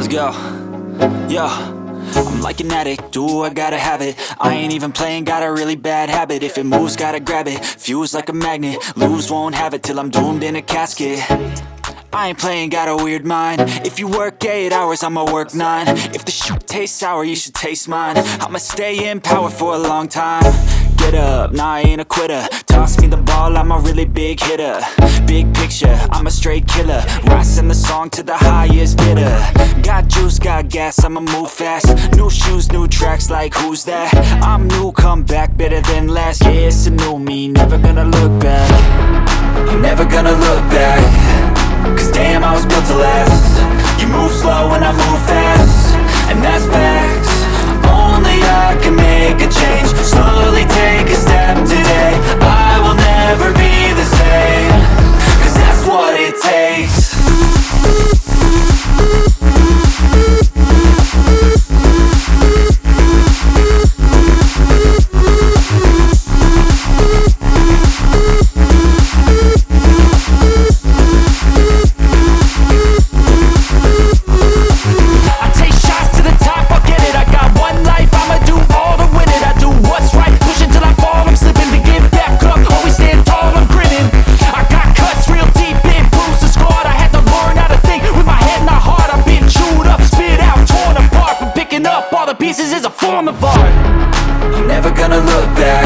Let's go. Yo, I'm like an addict, do I gotta have it. I ain't even playing, got a really bad habit. If it moves, gotta grab it, fuse like a magnet. Lose, won't have it till I'm doomed in a casket. I ain't playing, got a weird mind. If you work 8 hours, I'ma work 9. If the shit tastes sour, you should taste mine. I'ma stay in power for a long time. Get up, nah, I ain't a quitter. Toss me the ball, I'm a really big hitter. Big picture, I'm a straight killer. Rising the song to the highest bidder. Got juice, got gas, I'ma move fast. New shoes, new tracks, like who's that? I'm new, come back, better than last. Yeah, it's a new me, never gonna look back. I'm never gonna look back. Cause damn, I was built to last. You move slow and I move fast, and that's facts. Only I can make a change. Slowly take a step today. I will never be the same. Cause that's what it takes. Pieces is a form of art. I'm never gonna look back.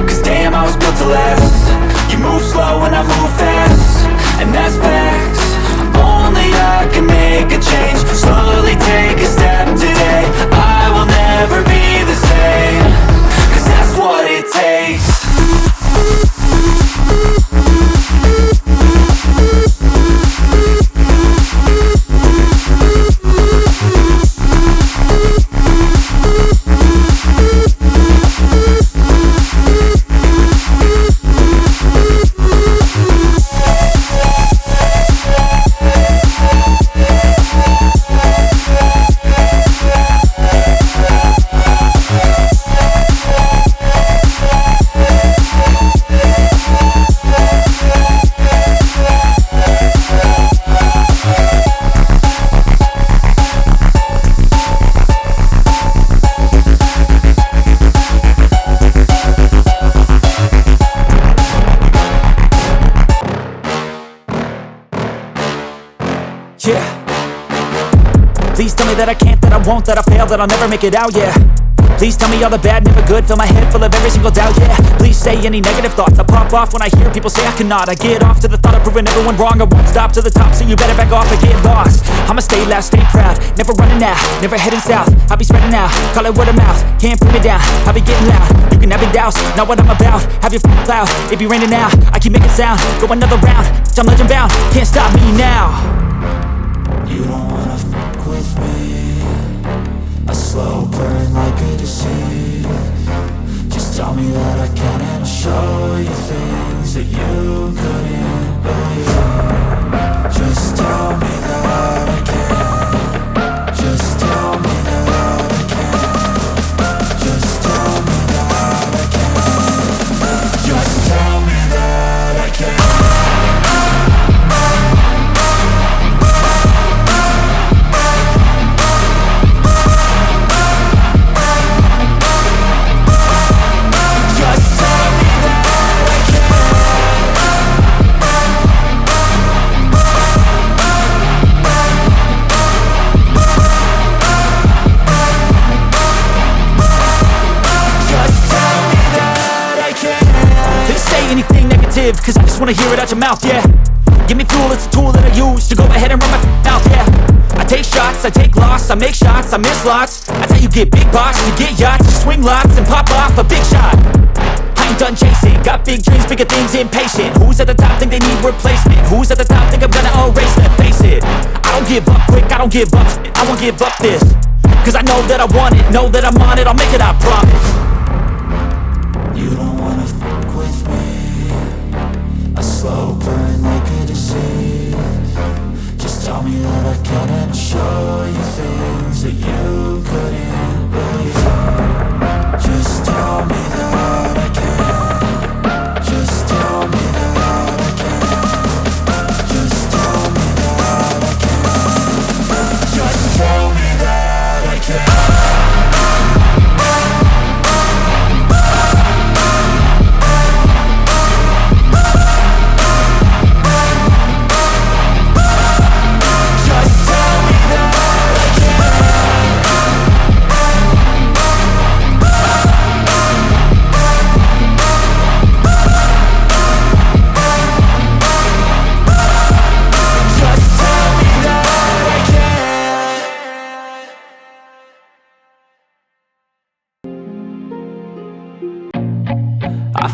Cause damn, I was built to last. You move slow and I move fast, and that's facts. Only I can make a change. Slowly take a step today. I will never be the same. Cause that's what it takes. Please tell me that I can't, that I won't, that I fail, that I'll never make it out, yeah. Please tell me all the bad, never good, fill my head full of every single doubt, yeah. Please say any negative thoughts, I pop off when I hear people say I cannot. I get off to the thought of proving everyone wrong. I won't stop to the top, so you better back off and get lost. I'ma stay loud, stay proud, never running out, never heading south. I'll be spreading out, call it word of mouth, can't put me down, I'll be getting loud. You can have your doubts, not what I'm about, have your cloud, it be raining now. I keep making sound, go another round, I'm legend bound, can't stop me now. You don't wanna fuck with me. A slow burn like a disease. Just tell me that I can and I'll show you things that you couldn't believe. Just tell me that I can. Just tell me that I can. Just tell me that I can. Just tell me that I can. Cause I just wanna hear it out your mouth, yeah. Give me fuel, it's a tool that I use to go ahead and run my mouth, yeah. I take shots, I take loss, I make shots, I miss lots. That's how you get big box, you get yachts, you swing lots and pop off a big shot. I ain't done chasing, got big dreams, bigger things, impatient. Who's at the top think they need replacement? Who's at the top think I'm gonna erase them? Face it, I don't give up quick, I don't give up shit, I won't give up this. Cause I know that I want it, know that I'm on it, I'll make it, I promise. You don't wanna fuck with me. A slow burn like a disease. Just tell me that I can and I'll show you things that you couldn't believe. Just tell me that I can. Just tell me that I can. Just tell me that I can. Just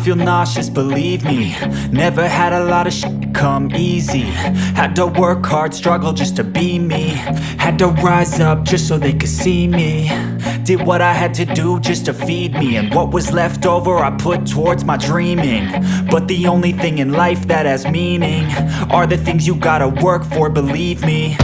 feel nauseous, believe me. Never had a lot of shit come easy. Had to work hard, struggle just to be me. Had to rise up just so they could see me. Did what I had to do just to feed me, and what was left over I put towards my dreaming. But the only thing in life that has meaning are the things you gotta work for, believe me.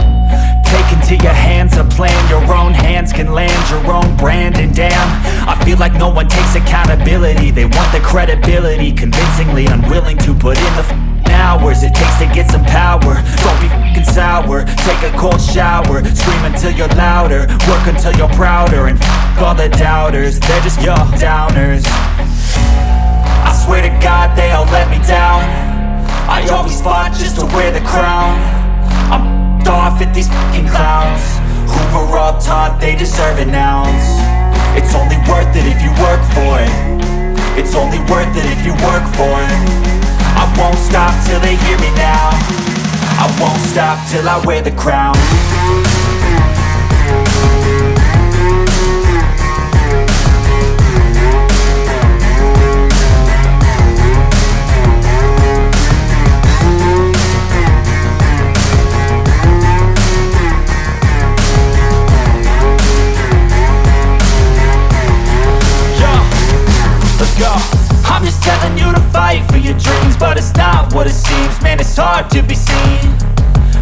Take into your hands a plan, your own hands can land your own brand. And damn, I feel like no one takes accountability. They want the credibility, convincingly unwilling to put in the hours it takes to get some power. Don't be f***ing sour, take a cold shower. Scream until you're louder, work until you're prouder. And f*** all the doubters, they're just your downers. I swear to God they all let me down. I always fought just to wear the crown. I'm off at these fucking clowns who were all taught they deserve an ounce. It's only worth it if you work for it. It's only worth it if you work for it. I won't stop till they hear me now. I won't stop till I wear the crown. I'm just telling you to fight for your dreams, but it's not what it seems. Man, it's hard to be seen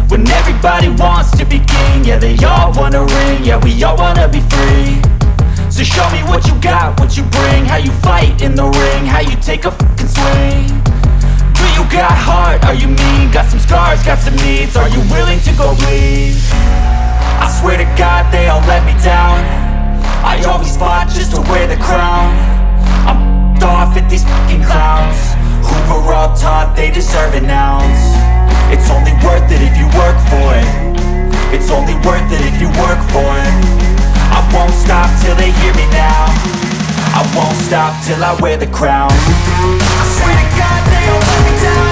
when everybody wants to be king. Yeah, they all wanna ring, yeah, we all wanna be free. So show me what you got, what you bring, how you fight in the ring, how you take a fucking swing. Do you got heart, are you mean? Got some scars, got some needs, are you willing to go bleed? I swear to God they all let me down. I always fought just to wear the crown. I'm off at these fucking clowns who were all taught they deserve an ounce. It's only worth it if you work for it. It's only worth it if you work for it. I won't stop till they hear me now. I won't stop till I wear the crown. I swear to God they all let me down.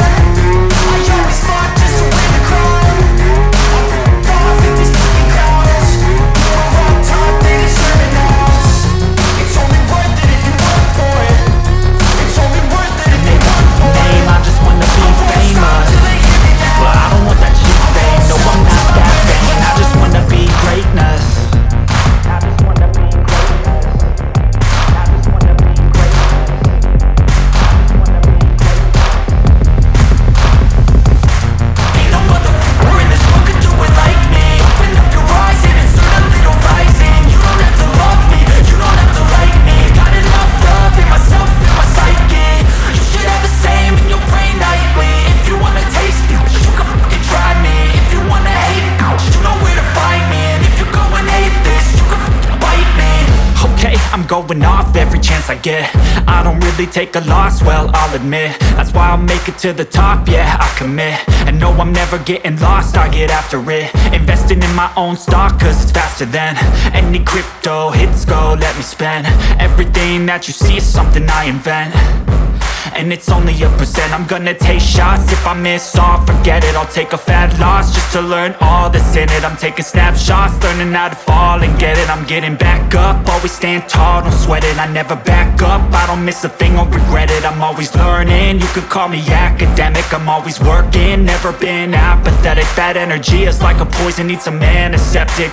I always fought just to wear the crown. I'm off at these fucking clowns who were all taught they deserve an ounce. It's only worth it if you work for it. Name, I just wanna be famous, but I don't want that cheap fame. No, I'm not that vain. I just wanna be greatness. I just wanna be greatness. I just wanna be greatness. Ain't no motherfucker in this world could do it like me. Open up your eyes and insert a little rising. You don't have to love me, you don't have to like me. Got enough love in myself, in my psyche. You should have the same in your brain nightly. If you wanna taste me, you can fucking try me. If you wanna hate me, you know where to find me. And if you go and hate this, you can fucking bite me. Okay, I'm going off every chance I get. I don't really take a loss, well, I'll admit. That's why I'll make it to the top, yeah, I commit. And no, I'm never getting lost, I get after it. Investing in my own stock, cause it's faster than any crypto hits go, let me spend. Everything that you see is something I invent. And it's only a percent. I'm gonna take shots. If I miss all, forget it. I'll take a fat loss just to learn all that's in it. I'm taking snapshots, learning how to fall and get it. I'm getting back up, always stand tall, don't sweat it. I never back up, I don't miss a thing or regret it. I'm always learning, you could call me academic. I'm always working, never been apathetic. That energy is like a poison, needs a antiseptic.